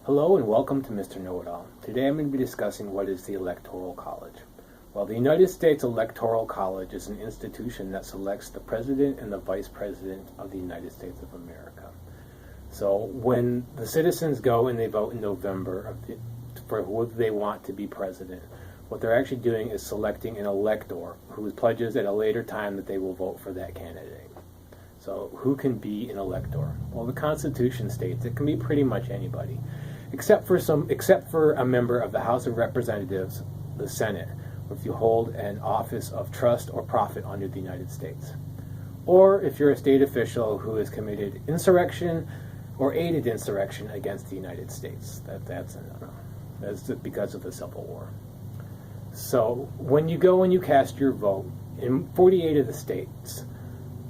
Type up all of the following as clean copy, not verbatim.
Hello and welcome to Mr. Know-It-All. Today I'm going to be discussing what is the Electoral College. Well, the United States Electoral College is an institution that selects the President and the Vice President of the United States of America. So when the citizens go and they vote in November for who they want to be president, what they're actually doing is selecting an elector who pledges at a later time that they will vote for that candidate. So who can be an elector? Well, the Constitution states it can be pretty much anybody, except for a member of the House of Representatives, the Senate, if you hold an office of trust or profit under the United States. Or if you're a state official who has committed insurrection or aided insurrection against the United States. That's because of the Civil War. So when you go and you cast your vote, in 48 of the states,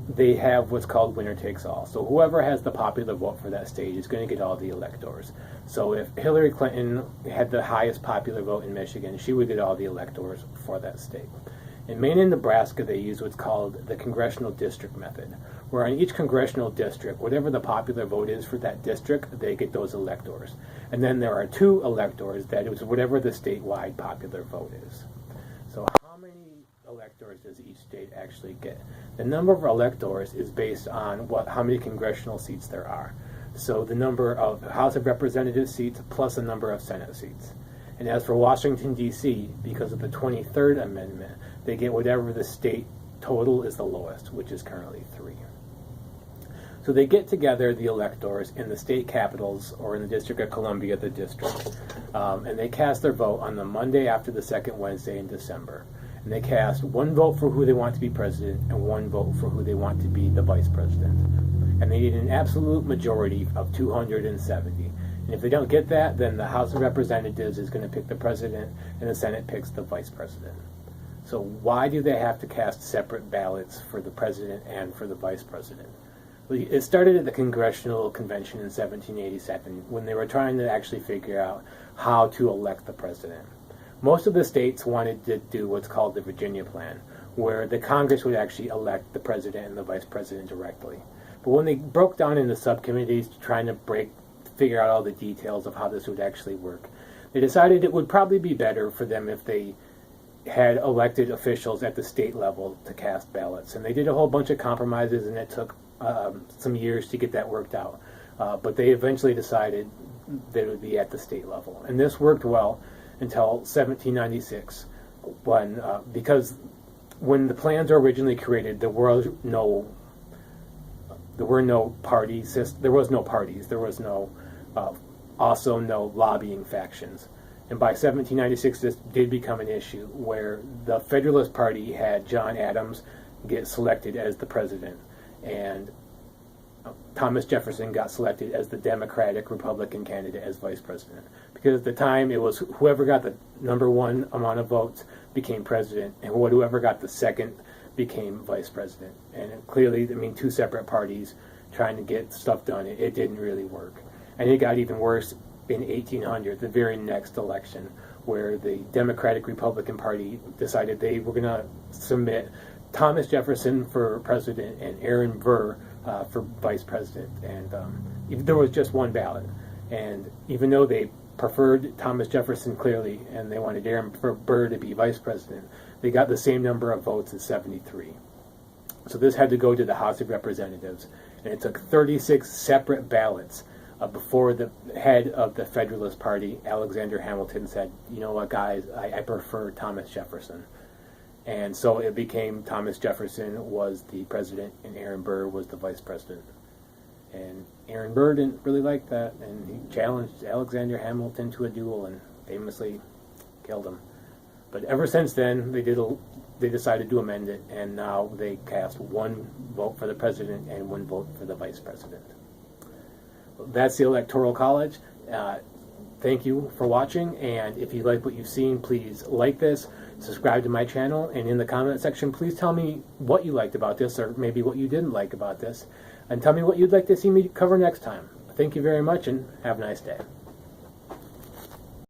they have what's called winner takes all. So whoever has the popular vote for that state is going to get all the electors. So if Hillary Clinton had the highest popular vote in Michigan, she would get all the electors for that state. In Maine and Nebraska, they use what's called the congressional district method, where on each congressional district, whatever the popular vote is for that district, they get those electors. And then there are two electors, that is whatever the statewide popular vote is. So how many electors does each state actually get? The number of electors is based on how many congressional seats there are. So the number of House of Representatives seats plus the number of Senate seats. And as for Washington, D.C., because of the 23rd Amendment, they get whatever the state total is the lowest, which is currently 3. So they get together, the electors, in the state capitals or in the District of Columbia, the district, and they cast their vote on the Monday after the second Wednesday in December. And they cast one vote for who they want to be president and one vote for who they want to be the vice president. And they need an absolute majority of 270. And if they don't get that, then the House of Representatives is going to pick the president and the Senate picks the vice president. So why do they have to cast separate ballots for the president and for the vice president? Well, it started at the Congressional Convention in 1787 when they were trying to actually figure out how to elect the president. Most of the states wanted to do what's called the Virginia Plan, where the Congress would actually elect the president and the vice president directly. But when they broke down into subcommittees trying to figure out all the details of how this would actually work, they decided it would probably be better for them if they had elected officials at the state level to cast ballots. And they did a whole bunch of compromises, and it took some years to get that worked out. But they eventually decided that it would be at the state level. And this worked well until 1796, because when the plans were originally created, there was no parties. There was also no lobbying factions. And by 1796, this did become an issue where the Federalist Party had John Adams get selected as the president, and Thomas Jefferson got selected as the Democratic Republican candidate as vice president. Because at the time, it was whoever got the number one amount of votes became president, and whoever got the second became vice president. And clearly, two separate parties trying to get stuff done, it didn't really work. And it got even worse in 1800, the very next election, where the Democratic Republican Party decided they were going to submit Thomas Jefferson for president and Aaron Burr for vice president. And there was just one ballot. And even though they preferred Thomas Jefferson clearly, and they wanted Aaron Burr to be vice president, they got the same number of votes as 73. So this had to go to the House of Representatives, and it took 36 separate ballots before the head of the Federalist Party, Alexander Hamilton, said, "You know what, guys, I prefer Thomas Jefferson." And so it became Thomas Jefferson was the president and Aaron Burr was the vice president. And Aaron Burr didn't really like that, and he challenged Alexander Hamilton to a duel and famously killed him. But ever since then, they decided to amend it, and now they cast one vote for the president and one vote for the vice president. That's the Electoral College. Thank you for watching, and if you like what you've seen, please like this, subscribe to my channel, and in the comment section, please tell me what you liked about this, or maybe what you didn't like about this, and tell me what you'd like to see me cover next time. Thank you very much, and have a nice day.